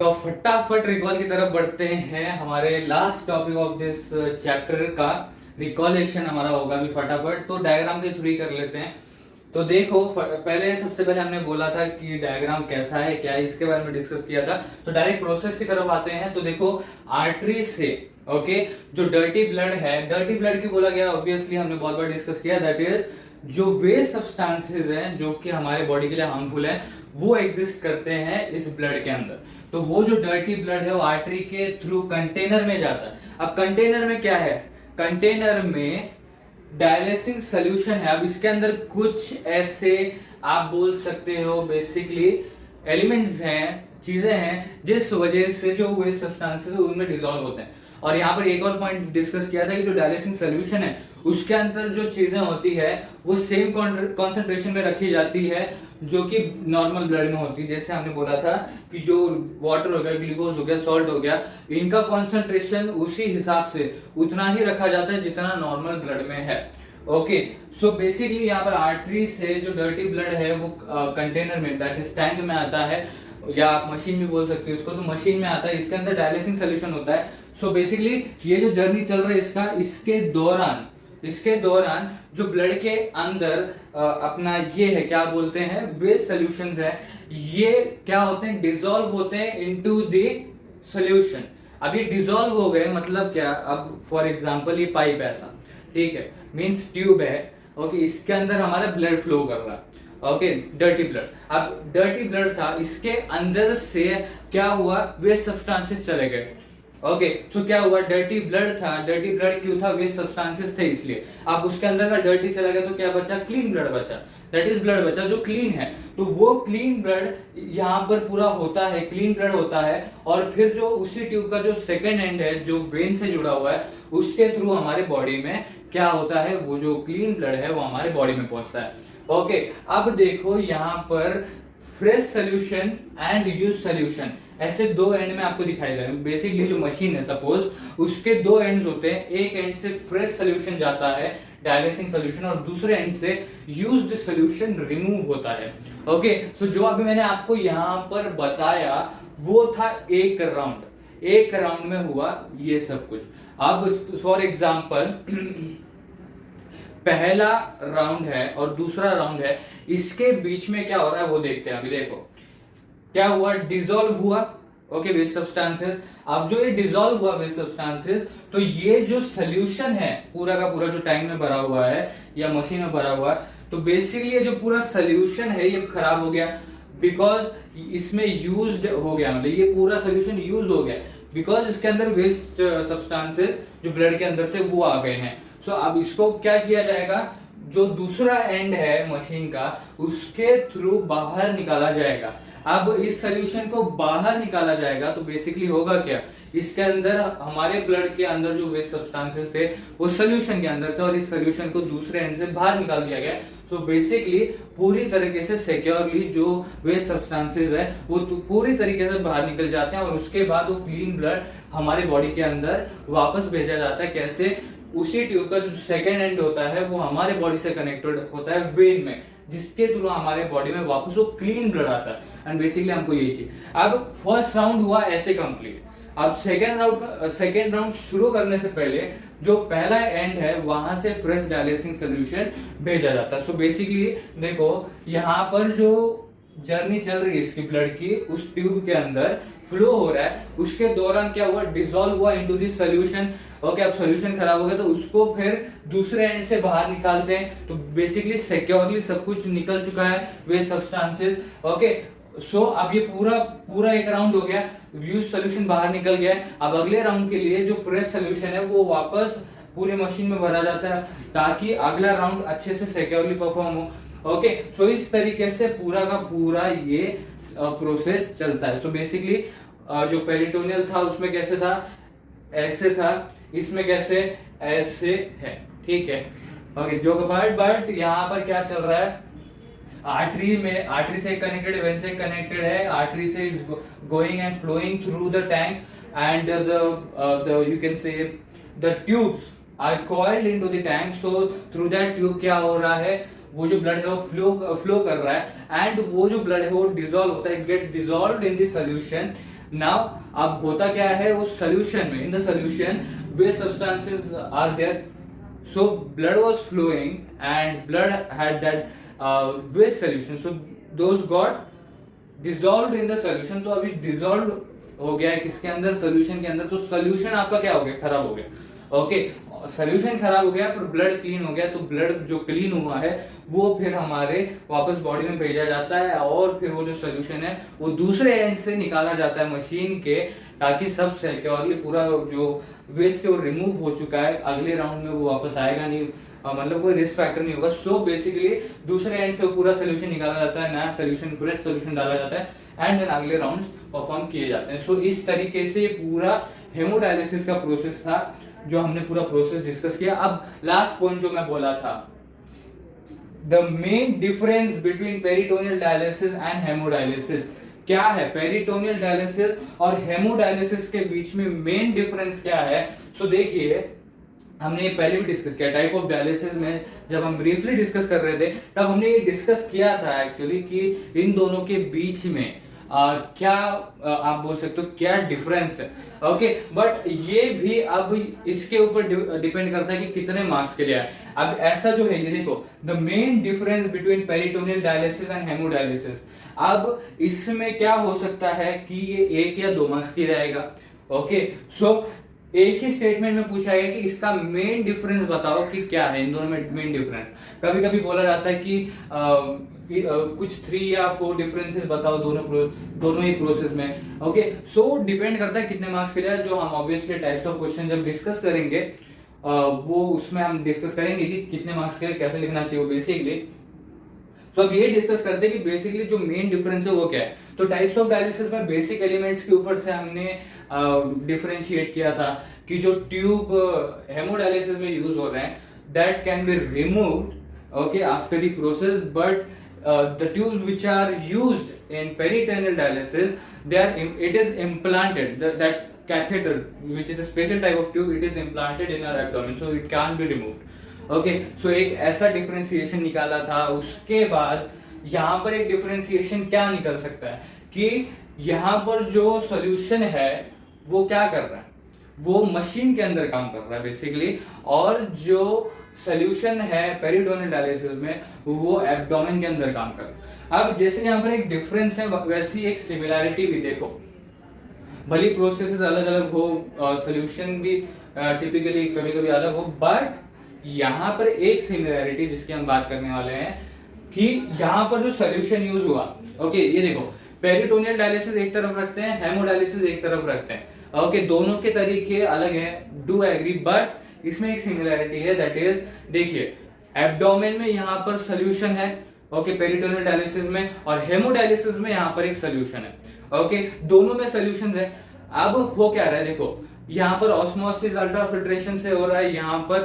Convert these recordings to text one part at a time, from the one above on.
तो फटाफट रिकॉल की तरफ बढ़ते हैं। हमारे last topic of this chapter का रिकॉलेशन हमारा होगा अभी फटाफट। तो डायग्राम के थ्रू ही कर लेते हैं। तो देखो पहले सबसे पहले हमने बोला था कि डायग्राम कैसा है, क्या है, इसके बारे में डिस्कस किया था। तो डायरेक्ट प्रोसेस की तरफ आते हैं। तो देखो आर्टरी से ओके जो डर्टी ब्लड है, डर्टी ब्लड की बोला गया ऑब्वियसली हमने बहुत बार डिस्कस किया, दैट इज जो वेस्ट सब्सटेंसेस हैं जो कि हमारे बॉडी के लिए हार्मफुल है वो एग्जिस्ट करते हैं इस ब्लड के अंदर। तो वो जो डर्टी ब्लड है वो आर्टरी के थ्रू कंटेनर में जाता है। अब कंटेनर में क्या है, कंटेनर में डायलिसिंग सोल्यूशन है। अब इसके अंदर कुछ ऐसे आप बोल सकते हो बेसिकली एलिमेंट्स हैं, चीजें हैं जिस वजह से जो वेस्ट सब्सटेंसेस है उनमें डिसॉल्व होते हैं। और यहाँ पर एक और पॉइंट डिस्कस किया था कि जो डायलिसिंग सोल्यूशन है उसके अंदर जो चीजें होती है वो सेम कॉन्सेंट्रेशन में रखी जाती है जो कि नॉर्मल ब्लड में होती है। जैसे हमने बोला था कि जो वाटर हो गया, ग्लूकोज हो गया, सॉल्ट हो गया, इनका कॉन्सेंट्रेशन उसी हिसाब से उतना ही रखा जाता है जितना नॉर्मल ब्लड में है। ओके सो बेसिकली यहाँ पर आर्टरी से जो डर्टी ब्लड है वो कंटेनर में दैट इज टैंक में आता है, या आप मशीन भी बोल सकते हो इसको। तो मशीन में आता है, इसके अंदर डायलिसिंग सोल्यूशन होता है। सो बेसिकली ये जो जर्नी चल रहा है इसका, इसके दौरान जो ब्लड के अंदर अपना ये है क्या बोलते हैं वेस्ट सॉल्यूशंस है, ये क्या होते हैं डिसॉल्व होते हैं इनटू द सॉल्यूशन। अब ये डिसॉल्व हो गए मतलब क्या, अब फॉर एग्जांपल ये पाइप है ऐसा, ठीक है, मींस ट्यूब है, ओके, इसके अंदर हमारा ब्लड फ्लो कर रहा है, ओके, डर्टी ब्लड। अब डर्टी ब्लड था, इसके अंदर से क्या हुआ, वेस्ट सब्सटेंसेस चले गए। ओके सो क्या हुआ, डर्टी ब्लड था, डर्टी ब्लड क्यों था, वेस्ट सब्सटेंसेस थे इसलिए। अब उसके अंदर का डर्टी चला गया तो क्या बचा, क्लीन ब्लड बचा, दैट इज ब्लड बचा जो क्लीन है। तो वो क्लीन ब्लड यहाँ पर पूरा होता है, क्लीन ब्लड होता है, और फिर जो उसी ट्यूब का जो सेकेंड एंड है जो वेन से जुड़ा हुआ है उसके थ्रू हमारे बॉडी में क्या होता है, वो जो क्लीन ब्लड है वो हमारे बॉडी में पहुंचता है। ओके अब देखो यहाँ पर fresh solution and use solution, ऐसे दो एंड में आपको दिखाई दे रहा है। बेसिकली जो मशीन है सपोज उसके दो एंड्स होते हैं, एक एंड से फ्रेश सोल्यूशन जाता है डायलिसिंग सोल्यूशन और दूसरे एंड से यूज्ड सोल्यूशन रिमूव होता है। ओके सो जो अभी मैंने आपको यहाँ पर बताया वो था एक राउंड में हुआ ये सब कुछ। अब फॉर एग्जांपल पहला राउंड है और दूसरा राउंड है, इसके बीच में क्या हो रहा है वो देखते हैं। अभी देखो क्या हुआ, डिसॉल्व हुआ, ओके, वेस्ट सब्सटेंसेस। अब जो ये डिसॉल्व हुआ वेस्ट सब्सटेंसेस, तो ये जो सोल्यूशन है पूरा का पूरा जो टैंक में भरा हुआ है या मशीन में भरा हुआ है, तो बेसिकली ये जो पूरा सोल्यूशन है ये खराब हो गया बिकॉज इसमें यूज्ड हो गया, मतलब ये पूरा सोल्यूशन यूज हो गया बिकॉज इसके अंदर वेस्ट सब्सटेंसेस जो ब्लड के अंदर थे वो आ गए हैं। सो अब इसको क्या किया जाएगा, जो दूसरा एंड है मशीन का उसके थ्रू बाहर निकाला जाएगा। अब इस सोल्यूशन को बाहर निकाला जाएगा तो बेसिकली होगा क्या, इसके अंदर हमारे ब्लड के अंदर जो वेस्ट सब्सटेंसेस थे वो सोल्यूशन के अंदर थे और इस सोल्यूशन को दूसरे एंड से बाहर निकाल दिया गया। सो बेसिकली पूरी तरीके से सिक्योरली जो वेस्ट सब्सटेंसेस है वो पूरी तरीके से बाहर निकल जाते हैं और उसके बाद वो क्लीन ब्लड हमारे बॉडी के अंदर वापस भेजा जाता है। कैसे, उसी ट्यूब का जो सेकेंड एंड होता है वो हमारे बॉडी से कनेक्टेड होता है वेन में, जिसके थ्रू हमारे बॉडी में वापस वो क्लीन ब्लड आता है। एंड बेसिकली हमको यही चाहिए। अब फर्स्ट राउंड हुआ ऐसे कंप्लीट। अब सेकेंड राउंड शुरू करने से पहले जो पहला एंड है वहां से फ्रेश डायलिसिंग सोल्यूशन भेजा जाता है। सो बेसिकली देखो यहाँ पर जो जर्नी चल रही है इसकी ब्लड की, उस ट्यूब के अंदर फ्लो हो रहा है, उसके दौरान क्या हुआ, डिसॉल्व हुआ इनटू दिस सोल्यूशन। ओके अब सोल्यूशन खराब हो गया तो उसको फिर दूसरे एंड से बाहर निकालते हैं। तो बेसिकली सिक्योरली सब कुछ निकल चुका है वे सब्सटेंसेस। ओके सो अब ये पूरा एक राउंड हो गया, यूज सोल्यूशन बाहर निकल गया है। अब अगले राउंड के लिए जो फ्रेश सोल्यूशन है वो वापस पूरे मशीन में भरा जाता है ताकि अगला राउंड अच्छे से सिक्योरली परफॉर्म हो। ओके सो इस तरीके से पूरा का पूरा ये प्रोसेस चलता है। सो बेसिकली जो पेरिटोनियल था उसमें कैसे था, ऐसे था, इसमें कैसे, ऐसे है, ठीक है। ओके जो बट यहाँ पर क्या चल रहा है, आर्टरी से कनेक्टेड है, वेन से कनेक्टेड है, आर्टरी से is going and flowing through the tank and the you can say the tubes are coiled into the tank. So through that tube क्या हो रहा है, वो जो ब्लड है वो फ्लो कर रहा है एंड वो जो ब्लड है वो डिसॉल्व होता है, gets dissolved in the solution now अब होता क्या है उस सोल्यूशन में, in the solution waste substances are there, so blood was flowing and blood had that waste solution, so those got dissolved in the solution। तो अभी dissolved हो गया है किसके अंदर, सोल्यूशन के अंदर। तो सोल्यूशन आपका क्या हो गया, खराब हो गया। ओके, सोल्यूशन खराब हो गया पर ब्लड क्लीन हो गया, तो ब्लड जो क्लीन हुआ है वो फिर हमारे वापस बॉडी में भेजा जाता है, और फिर वो जो सोल्यूशन है वो दूसरे एंड से निकाला जाता है मशीन के, ताकि सब सिक्योरली पूरा जो वेस्ट है वो रिमूव हो चुका है, अगले राउंड में वो वापस आएगा नहीं, मतलब कोई रिस्क फैक्टर नहीं होगा। सो बेसिकली दूसरे एंड से वो पूरा सोल्यूशन निकाला जाता है, नया सोल्यूशन, फ्रेश सोल्यूशन डाला जाता है, एंड देन अगले राउंड्स परफॉर्म किए जाते हैं। सो इस तरीके से ये पूरा हेमोडायलिसिस का प्रोसेस था, जो हमने पूरा प्रोसेस डिस्कस किया। अब लास्ट पॉइंट जो मैं बोला था, the main difference between peritoneal dialysis and hemodialysis क्या है, पेरिटोनियल डायलिसिस और हेमोडायलिसिस के बीच में मेन डिफरेंस क्या है। सो देखिए, हमने ये पहले भी डिस्कस किया टाइप ऑफ डायलिसिस में, जब हम ब्रीफली डिस्कस कर रहे थे तब हमने ये डिस्कस किया था एक्चुअली कि इन दोनों के बीच में क्या आप बोल सकते हो क्या डिफरेंस है। ओके, बट ये भी अब इसके ऊपर डिपेंड करता है कि कितने मार्क्स के लिए है। अब ऐसा जो है, ये देखो, the main difference between peritoneal dialysis and hemodialysis, अब इसमें क्या हो सकता है कि ये 1 या 2 मार्क्स की रहेगा। ओके, सो एक ही स्टेटमेंट में पूछा गया कि इसका मेन डिफरेंस बताओ कि क्या है इन दोनों में मेन डिफरेंस। कभी कभी बोला जाता है कि कुछ 3 या 4 डिफरेंसेस बताओ दोनों ही प्रोसेस में। ओके, सो डिपेंड करता है कितने मार्क्स के लिए, जो हम ऑब्वियसली टाइप्स ऑफ क्वेश्चन जब डिस्कस करेंगे वो उसमें हम डिस्कस करेंगे कि कितने मार्क्स के लिए कैसे लिखना चाहिए बेसिकली। तो अब ये डिस्कस करते हैं कि बेसिकली जो मेन डिफरेंस है वो क्या है। तो टाइप्स ऑफ डायलिसिस में बेसिक एलिमेंट्स के ऊपर से हमने डिफरेंशिएट किया था कि जो ट्यूब हेमोडायलिसिस में यूज हो रहे हैं that can be removed okay after the process, but the tubes which are used in peritoneal dialysis, it is implanted, that catheter which is a special type of tube, it is implanted in our abdomen, so it can't be removed। Okay, so एक ऐसा differentiation निकाला था। उसके बाद यहाँ पर एक differentiation क्या निकल सकता है कि यहाँ पर जो सॉल्यूशन है वो क्या कर रहा है, वो मशीन के अंदर काम कर रहा है बेसिकली, और जो सॉल्यूशन है पेरिटोनियल डायलिसिस में वो एब्डोमेन के अंदर काम कर रहा है। अब जैसे यहाँ पर एक डिफरेंस है वैसी एक सिमिलैरिटी भी देखो, भली प्रोसेसेस अलग अलग हो, सॉल्यूशन भी टिपिकली कभी कभी अलग हो, बट यहाँ पर एक सिमिलैरिटी जिसकी हम बात करने वाले हैं कि यहाँ पर जो सॉल्यूशन यूज हुआ, ओके, ये देखो, पेरिटोनियल डायलिसिस एक तरफ रखते हैं, हेमोडायलिसिस एक तरफ रखते हैं। ओके, दोनों के तरीके अलग हैं, डू एग्री, बट इसमें एक सिमिलैरिटी है, दैट इज, देखिए, एब्डोमेन में यहाँ पर सॉल्यूशन है, ओके, पेरिटोनियल डायलिसिस में, और हेमोडायलिसिस में यहाँ पर एक सॉल्यूशन है। ओके, दोनों में सॉल्यूशंस है। अब हो क्या रहा है, देखो, यहाँ पर ऑस्मोसिस अल्ट्राफिल्ट्रेशन से हो रहा है, यहाँ पर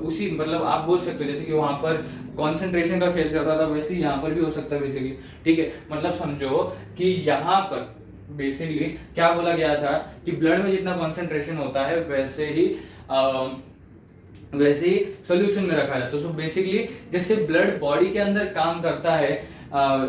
उसी मतलब आप बोल सकते हो जैसे कि वहां पर कॉन्सेंट्रेशन का खेल चल रहा था, वैसे ही यहाँ पर भी हो सकता है बेसिकली। ठीक है, मतलब समझो कि यहाँ पर बेसिकली क्या बोला गया था कि ब्लड में जितना कॉन्सेंट्रेशन होता है वैसे ही सॉल्यूशन में रखा जाता है। तो बेसिकली जैसे ब्लड बॉडी के अंदर काम करता है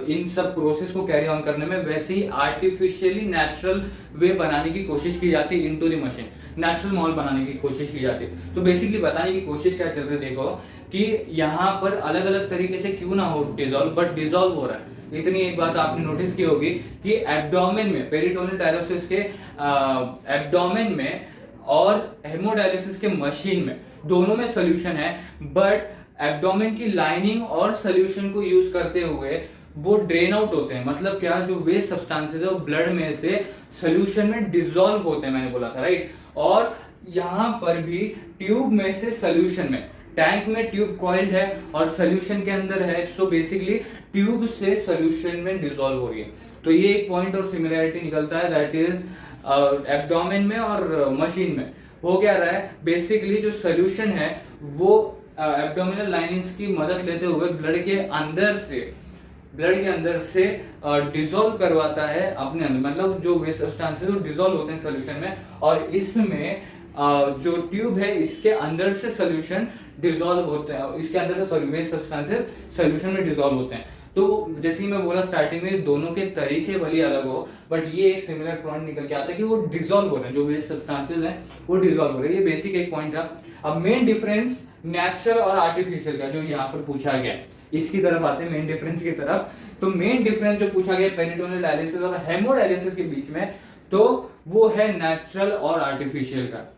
इन सब प्रोसेस को कैरी ऑन करने में, वैसे ही आर्टिफिशियली नेचुरल वे बनाने की कोशिश की जाती है into the machine, natural mall बनाने की कोशिश की जाती है। तो बेसिकली बताने की कोशिश क्या चल रही है, देखो कि यहाँ पर अलग अलग तरीके से क्यों ना हो डिजॉल्व, बट डिजॉल्व हो रहा है। इतनी एक बात आपने नोटिस की होगी कि एब्डोमेन में, पेरिटोनियल डायलिसिस के एब्डोमेन में और हेमोडायलिसिस के मशीन में, दोनों में सोल्यूशन है, बट एब्डोमेन की लाइनिंग और सोल्यूशन को यूज करते हुए वो ड्रेन आउट होते हैं। मतलब क्या, जो वेस्ट सब्सटेंसेस है वो ब्लड में से सोल्यूशन में डिसॉल्व होते हैं, मैंने बोला था, राइट। और यहां पर भी ट्यूब में से सोल्यूशन में, टैंक में ट्यूब कॉइल्ड है और सोल्यूशन के अंदर है, सो बेसिकली ट्यूब से सोल्यूशन में डिसॉल्व हो रही है। तो ये एक पॉइंट और सिमिलरिटी निकलता है, दैट इज एब्डोमेन में और मशीन में हो क्या रहा है, बेसिकली जो सोल्यूशन है वो एब्डोमिनल लाइनिंग्स की मदद लेते हुए ब्लड के अंदर से डिसॉल्व करवाता है अपने अंदर, मतलब जो वेस्ट सब्सटेंसेस वो डिसॉल्व होते हैं सोल्यूशन में, और इसमें जो ट्यूब है इसके अंदर से सोल्यूशन डिसॉल्व होते हैं, इसके अंदर से वेस्ट सब्सटेंसेस सोल्यूशन में डिसॉल्व होते हैं। तो जैसे ही मैं बोला स्टार्टिंग में, दोनों के तरीके भले अलग हो, बट ये एक सिमिलर पॉइंट निकल के आता है कि वो डिसॉल्व हो रहे हैं, जो वेस्ट सब्सटेंसेस हैं वो डिसॉल्व हो रहे हैं। ये बेसिक एक पॉइंट था। अब मेन डिफरेंस नेचुरल और आर्टिफिशियल का जो यहाँ पर पूछा गया, इसकी तरफ आते हैं मेन डिफरेंस की तरफ। तो मेन डिफरेंस जो पूछा गया पेरिटोनियल डायलिसिस और हेमोडायलिसिस के बीच में, तो वो है नेचुरल और आर्टिफिशियल का।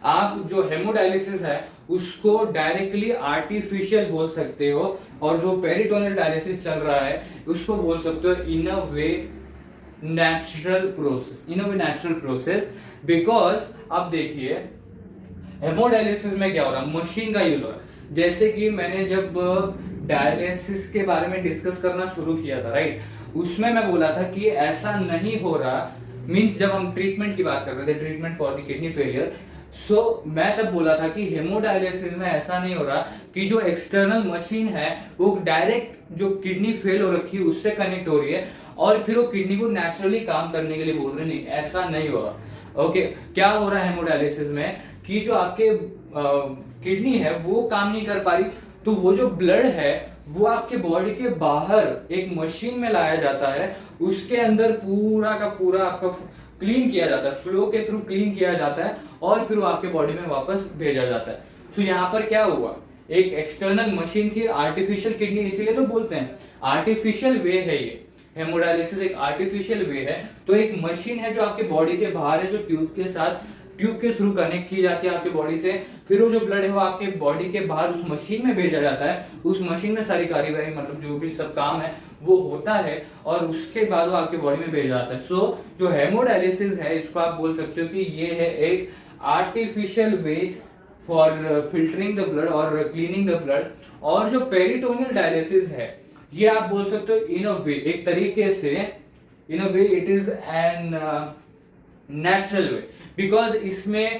आप जो हेमोडायलिसिस है उसको डायरेक्टली आर्टिफिशियल बोल सकते हो, और जो पेरिटोनियल डायलिसिस चल रहा है उसको बोल सकते हो इन a way natural process. Because अब देखिए हेमोडायलिसिस में क्या हो रहा है, मशीन का यूज हो रहा है। जैसे कि मैंने जब डायलिसिस के बारे में डिस्कस करना शुरू किया था, राइट, उसमें मैं बोला था कि ऐसा नहीं हो रहा, मींस जब हम ट्रीटमेंट की बात कर रहे थे, treatment for the kidney failure, so मैं तब बोला था कि हेमोडायलिसिस में ऐसा नहीं हो रहा कि जो एक्सटर्नल मशीन है वो डायरेक्ट जो किडनी फेल हो रखी है उससे कनेक्ट हो रही है और फिर वो किडनी को नेचुरली काम करने के लिए बोल रहे, नहीं ऐसा नहीं हो रहा। ओके, क्या हो रहा है हेमोडायलिसिस में कि जो आपके किडनी है वो काम नहीं कर पा रही, तो वो जो ब्लड है वो आपके बॉडी के बाहर एक मशीन में लाया जाता है, उसके अंदर पूरा का पूरा आपका क्लीन किया जाता है, फ्लो के थ्रू क्लीन किया जाता है और फिर वो आपके बॉडी में वापस भेजा जाता है। तो यहाँ पर क्या हुआ, एक एक्सटर्नल मशीन थी, आर्टिफिशियल किडनी इसीलिए तो बोलते हैं, आर्टिफिशियल वे है ये, हेमोडायलिसिस एक आर्टिफिशियल वे है। तो एक मशीन है जो आपके बॉडी के बाहर है, जो ट्यूब के थ्रू कनेक्ट की जाती है आपके बॉडी से, फिर वो जो ब्लड है वो आपके बॉडी के बाहर उस मशीन में भेजा जाता है, उस मशीन में सारी कार्यवाही मतलब जो भी सब काम है वो होता है और उसके बाद वो आपके बॉडी में भेजा जाता है। सो जो हेमोडायलिसिस है इसको आप बोल सकते हो कि ये है एक artificial way for filtering the blood और क्लीनिंग द ब्लड। और जो पेरिटोनियल डायलिसिस है ये आप बोल सकते हो इन अ वे, एक तरीके से in a way it is an natural way, because इसमें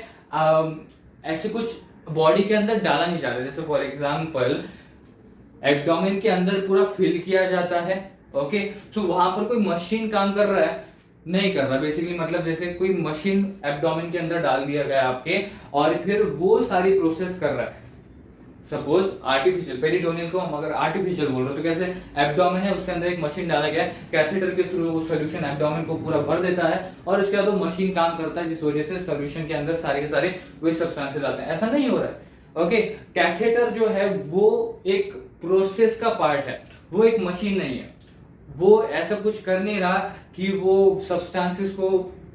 ऐसे कुछ बॉडी के अंदर डाला नहीं जाता। जैसे फॉर एग्जांपल एब्डोमेन के अंदर पूरा फिल किया जाता है, ओके, सो वहां पर कोई मशीन काम कर रहा है, नहीं कर रहा बेसिकली, मतलब जैसे कोई मशीन एब्डोमेन के अंदर डाल दिया गया आपके और फिर वो सारी प्रोसेस कर रहा है। सपोज आर्टिफिशियल पेरिटोनियल को हम अगर आर्टिफिशियल बोल रहे हो तो कैसे, एब्डोमेन है उसके अंदर एक मशीन डाला गया है, कैथेटर के थ्रू वो सोल्यूशन एब्डोमेन को पूरा भर देता है और उसके बाद वो मशीन काम करता है, जिस वजह से सोल्यूशन के अंदर सारे के सारे वेस्ट सब्सटेंसेस आते हैं। ऐसा नहीं हो रहा है। ओके, कैथेटर जो है वो एक प्रोसेस का पार्ट है, वो एक मशीन नहीं है, वो ऐसा कुछ कर नहीं रहा कि वो सब्सटेंसेस को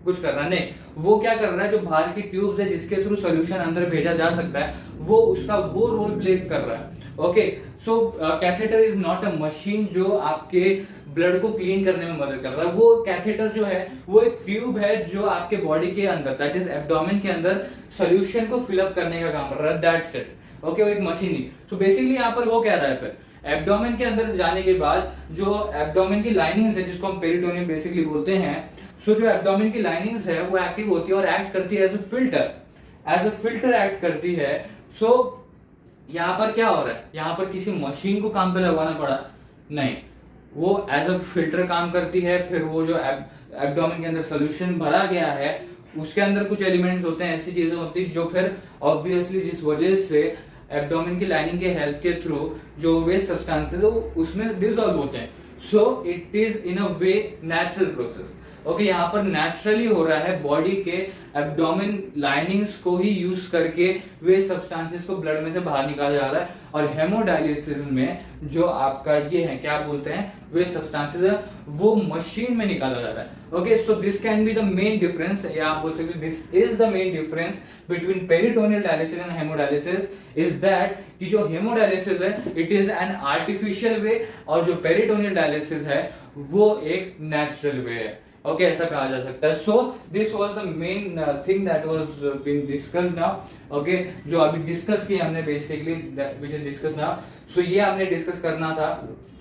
कुछ कर रहा, नहीं, वो क्या कर रहा है, जो बाहर की ट्यूब्स है जिसके थ्रू सॉल्यूशन अंदर भेजा जा सकता है वो उसका वो रोल प्ले कर रहा है। Okay, so catheter is not a machine जो आपके ब्लड को क्लीन करने में मदद कर रहा है। वो कैथेटर जो है वो एक ट्यूब है जो आपके बॉडी के अंदर, दैट इज एब्डोमेन के अंदर सॉल्यूशन को फिलअप करने का काम कर रहा है, दैट्स इट। ओके, वो एक मशीन ही। सो बेसिकली यहाँ पर वो क्या रहा है, फिर एब्डोमेन के अंदर जाने के बाद जो एब्डोमेन की लाइनिंग्स है जिसको हम पेरिटोनियम बेसिकली बोलते हैं, सो जो एब्डोमेन की लाइनिंग्स है वो एक्टिव होती है और एक्ट करती है एज अ फिल्टर एक्ट करती है। सो यहाँ पर क्या हो रहा है, यहाँ पर किसी मशीन को काम पे लगवाना पड़ा नहीं, वो एज अ फिल्टर काम करती है। फिर वो जो एब्डोमेन के अंदर सोल्यूशन भरा गया है उसके अंदर कुछ एलिमेंट्स होते हैं, ऐसी चीजें होती है जो फिर ऑब्वियसली जिस वजह से एब्डोमेन की लाइनिंग के हेल्प के थ्रू जो वेस्ट सब्सटेंसेस है वो उसमें डिसॉल्व होते हैं। So it is in a way natural process. Okay, यहाँ पर नेचुरली हो रहा है, बॉडी के एब्डोमेन लाइनिंग्स को ही यूज करके वे सब्सटेंसेस को ब्लड में से बाहर निकाला जा रहा है। और हेमोडायलिसिस में जो आपका ये है क्या बोलते हैं, वे सब्सटेंसेस है वो मशीन में निकाला जा रहा है। Okay, so this can be the main difference, या आप बोल सकते this is the main difference between peritoneal dialysis and hemodialysis, is that कि जो हेमोडायलिसिस है इट इज एन आर्टिफिशियल वे और जो पेरिटोनियल डायलिसिस है वो एक नेचुरल वे है। ओके, ऐसा कहा जा सकता है। So this was the main thing that was being discussed now. Okay, जो अभी डिस्कस किया हमने basically which is discussed now, so ये हमने डिस्कस करना था,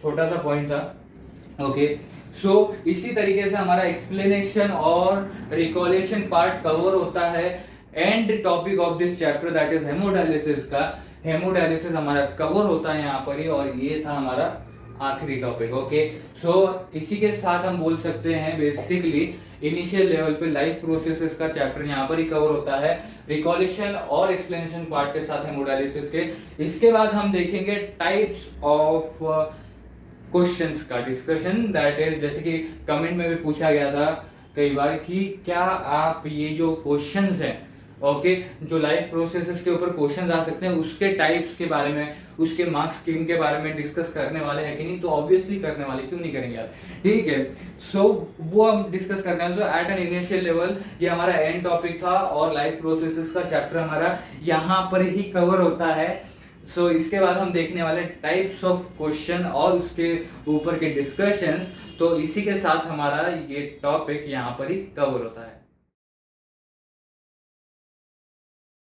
छोटा सा पॉइंट था। ओके, सो इसी तरीके से हमारा एक्सप्लेनेशन और रिकॉलेशन पार्ट कवर होता है। And topic of this chapter that is hemodialysis का, हेमोडायलिसिस हमारा कवर होता है यहाँ पर ही, और ये था हमारा आखिरी टॉपिक। ओके, सो इसी के साथ हम बोल सकते हैं बेसिकली इनिशियल लेवल पे लाइफ प्रोसेसेस का चैप्टर यहाँ पर ही कवर होता है, रिकॉलेशन और एक्सप्लेनेशन पार्ट के साथ हेमोडायलिसिस के। इसके बाद हम देखेंगे टाइप्स ऑफ क्वेश्चंस का डिस्कशन, दैट इज जैसे कि कमेंट में भी पूछा गया था कई बार कि क्या आप ये जो क्वेश्चंस हैं, ओके, जो लाइफ प्रोसेसेस के ऊपर क्वेश्चंस आ सकते हैं उसके टाइप्स के बारे में, उसके मार्क्स स्कीम के बारे में डिस्कस करने वाले हैं कि नहीं? तो ऑब्वियसली करने वाले, क्यों नहीं करेंगे यार, ठीक है। सो वो हम डिस्कस करने वाले। तो एट एन इनिशियल लेवल ये हमारा एंड टॉपिक था और लाइफ प्रोसेसेस का चैप्टर हमारा यहाँ पर ही कवर होता है। सो इसके बाद हम देखने वाले टाइप्स ऑफ क्वेश्चन और उसके ऊपर के डिस्कशंस। तो इसी के साथ हमारा ये टॉपिक यहाँ पर ही कवर होता है।